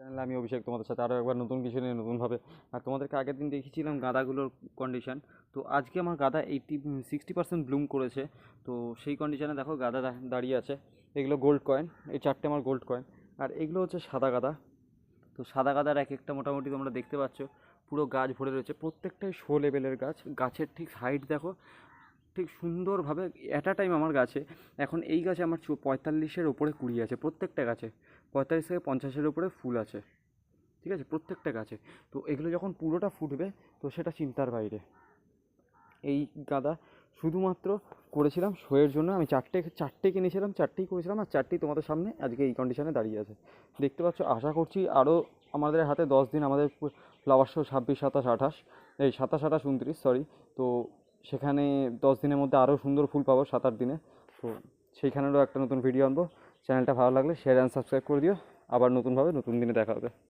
চ্যানেলে আমি অভিষেক, তোমাদের সাথে আরও একবার নতুন কিছু নিয়ে নতুনভাবে। আর তোমাদেরকে আগের দিন দেখিয়েছিলাম গাঁদাগুলোর কন্ডিশন। তো আজকে আমার গাঁদা 60% ব্লুম করেছে। তো সেই কন্ডিশনে দেখো গাঁদা দাঁড়িয়ে আছে। এগুলো গোল্ড কয়েন, এই চারটে আমার গোল্ড কয়েন। আর এগুলো হচ্ছে সাদা গাঁদা। তো সাদা গাঁদার এক একটা মোটামুটি তোমরা দেখতে পাচ্ছ পুরো গাছ ভরে রয়েছে, প্রত্যেকটাই শো লেভেলের গাছ। গাছের ঠিক হাইট দেখো, ঠিক সুন্দরভাবে অ্যাট আ টাইম আমার গাছে এখন এই গাছে আমার 45-এর ওপরে কুড়ি আছে। প্রত্যেকটা গাছে 45 থেকে 50-এর ওপরে ফুল আছে, ঠিক আছে, প্রত্যেকটা গাছে। তো এগুলো যখন পুরোটা ফুটবে তো সেটা চিন্তার বাইরে। এই গাঁদা শুধুমাত্র করেছিলাম শোয়ের জন্য। আমি চারটে কিনেছিলাম, চারটেই করেছিলাম, আর চারটেই তোমাদের সামনে আজকে এই কন্ডিশনে দাঁড়িয়ে আছে। দেখতে পাচ্ছ। আশা করছি আরও আমাদের হাতে 10 দিন, আমাদের ফ্লাওয়ার শো 26, 27, 28, এই 27, 28, 29, সরি। তো সেখানে 10 দিনের মধ্যে আরও সুন্দর ফুল পাবো, 7-8 দিনে। তো সেইখানেরও একটা নতুন ভিডিও আনবো। চ্যানেলটা ভালো লাগলে শেয়ার অ্যান্ড সাবস্ক্রাইব করে দিও। আবার নতুনভাবে নতুন দিনে দেখা হবে।